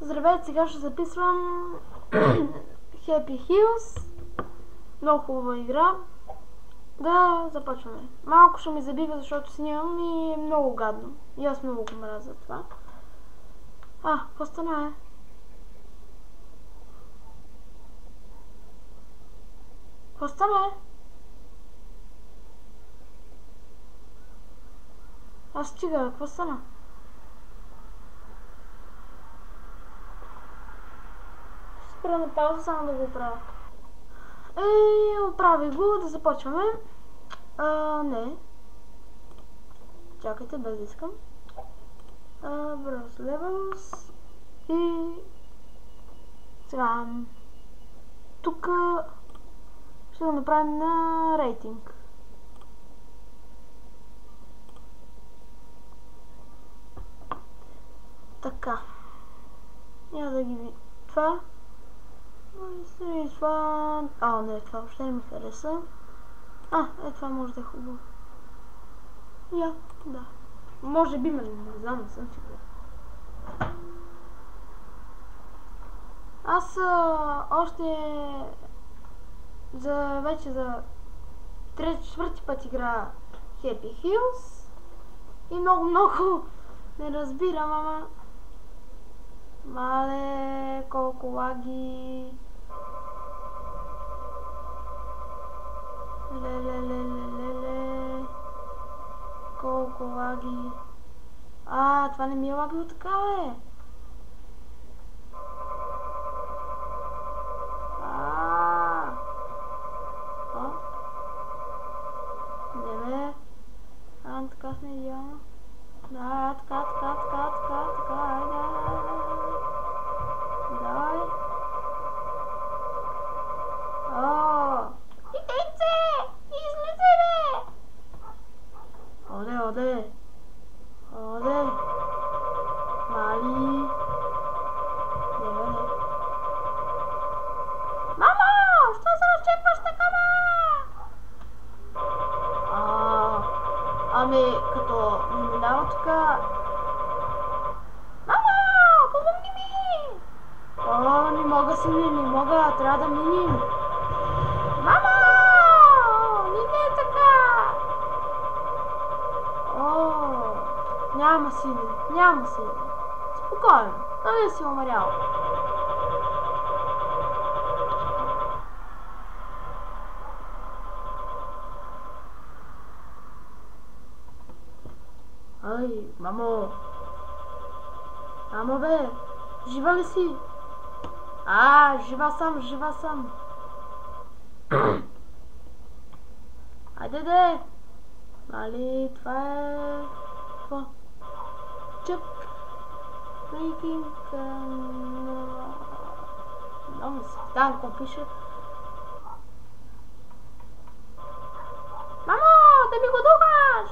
Здравейте, сега ще записвам Happy Hills. Много хубава игра. Да, започваме. Малко ще ми забива, защото снимам и е много гадно. И аз много го мразя това. Какво стана, Какво стана, Аз стига, какво стана? Спра на пауза, само да го оправя. Оправи го, да започваме. Не. Чакайте, без да искам. Browse Levels. И... сега... тук... ще го направим на рейтинг. Така. Няма да ги видя. Това. Не, това въобще не ми хареса. Това може да е хубаво. Да. Може би ме не знам, не съм сигурен. Аз още вече за 3-4 път игра Happy Hills и много не разбирам, ама мале, колко лаги. Леле. Колко лаги. Това не ми е лагало така, бе. Не, така сме идеално. Да, така, айде. Давай. Идейте! Излизай, бе! Оде. Мали. Не. Мамо! Що се разчекваш така, бе? Като ми минава тук... Мамо! Помогни ми! Не мога, сини, не мога, трябва да минем. Мамо! Не е така! Няма сини. Спокойно, нали си умрял? Мамо! Мамо, бе! Жива ли си? Жива съм. Айде, де! Нали, това е... какво? Чък! Рейтинг... много ми се... да, какво пише? Мамо, да ми го духаш!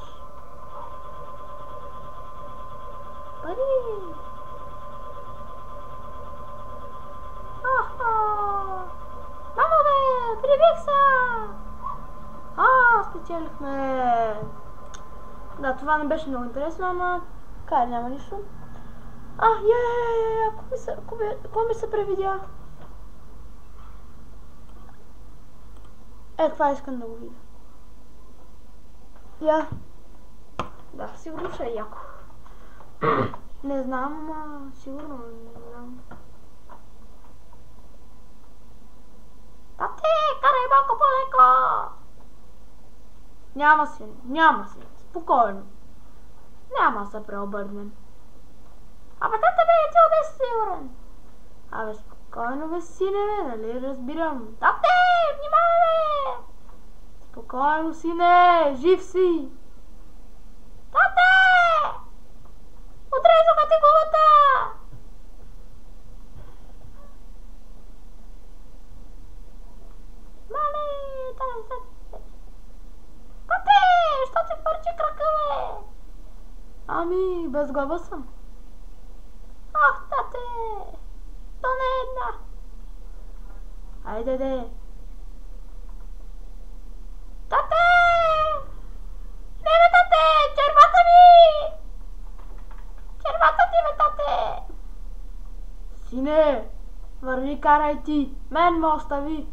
Пари! Мамо, бе! Прибих се! Спечелихме! Да, това не беше много интересно, ама... няма нищо. Какво ми се превидя? Това искам да го видя. Да, сигурно ще е яко. Не знам, сигурно не знам. Тате, карай малко по-леко! Няма си. Спокойно. Няма да се преобърнем. Тате, бе, ти оде сигурен. Спокойно, бе, сине, бе, нали разбирам. Тате, внимавай, бе! Спокойно, сине, жив си. Тате! Отрезаха ти главата! Мале, тате, що ти пърчи крака, бе? Без глава съм. Тате, то не е една. Айде, де. Тате! Не, бе, тате, червата ми! Червата ти, бе, тате! Сине, върви, карай ти, мен ме остави.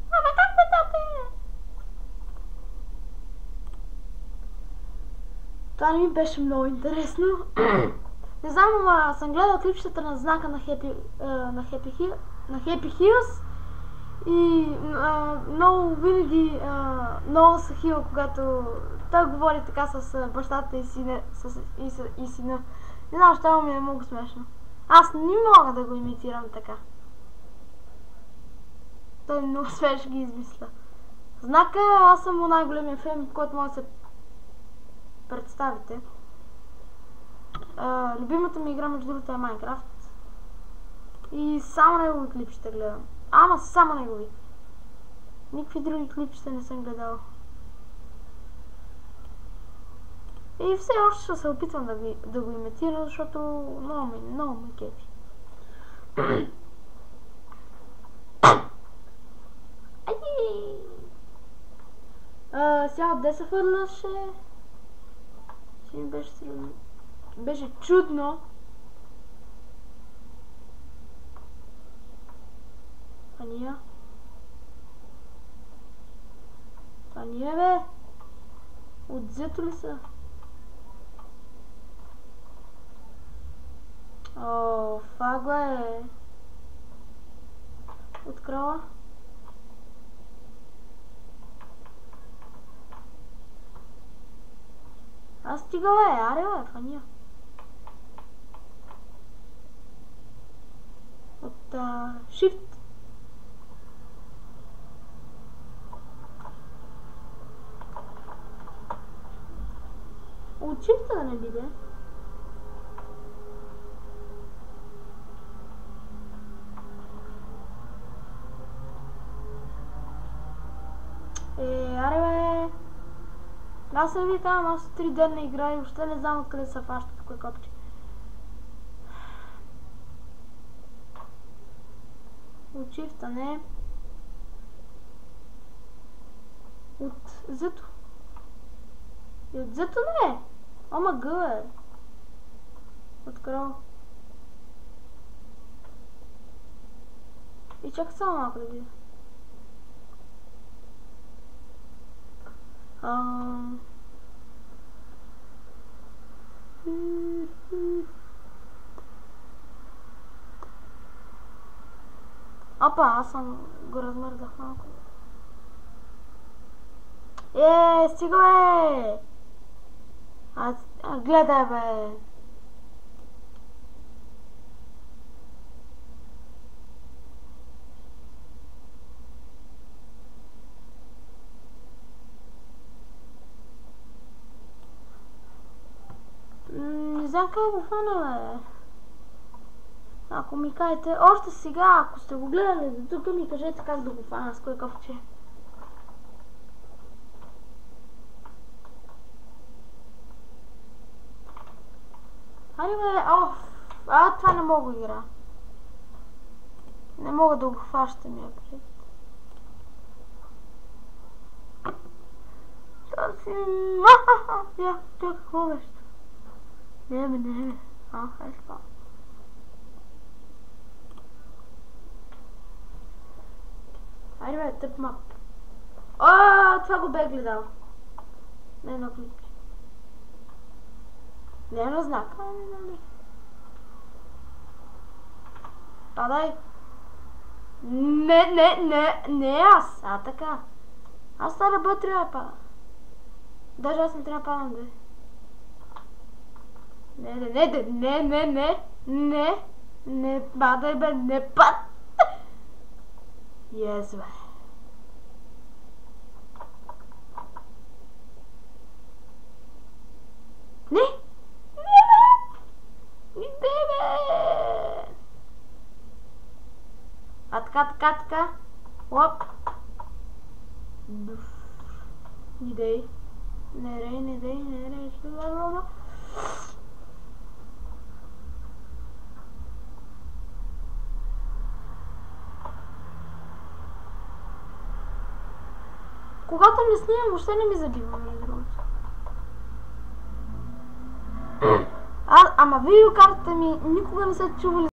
Абе, как бе, тате? Това не ми беше много интересно. Не знам, ама съм гледал клипчетата на знака на Happy Hills и много винаги много се хила, когато той говори така с бащата и сина. Не знам, що ми е много смешно. Аз не мога да го имитирам така. Той много свеж ги измисля. Знака, аз съм най-големия фен, който може да се представите. Любимата ми игра между другото е Майнкрафт. И само негови клипчета гледам. Ама само негови. Никакви други клипчета не съм гледал. И все още ще се опитвам да го имитирам, защото много ме кефи. Сега отде се фърляше. Беше чудно. Това ние, бе. Отзето ли са? О, фагла е. Открила. Аз стигала аре бе, фания. От Shift. От Shift да не биде. Аре бе. Аз не ви казвам, аз 3 дена игра и въобще не знам откъде се фащат в кой копче. От Shift, не. От Z-то. И от Z-то не. Ома гър. От крол. И чакай само малко да видя. Опа, аз съм го размърдах малко. Стига бе! Гледай бе! Не знам как го фана, бе. Ако ми кажете, още сега, ако сте го гледали до тук, ми кажете как да го фана, с кой копче. Хайде бе, това не мога да игра. Не мога да го хващам я пред. Я, какво беше? Не бе. Хайде спа. Хайде бе, тъп мап. Това го бе гледал. Не едно клипче. Не на знак. Падай. Не аз. Така. Аз това ръба трябва да пада. Даже аз не трябва да падам, бе. Не падай, бе, не пад. Yes, бе. Не, бе. Така. Оп. Не дей. Когато не снимам, въобще не ми забива, между другото. Ама видеокартата ми никога не се чували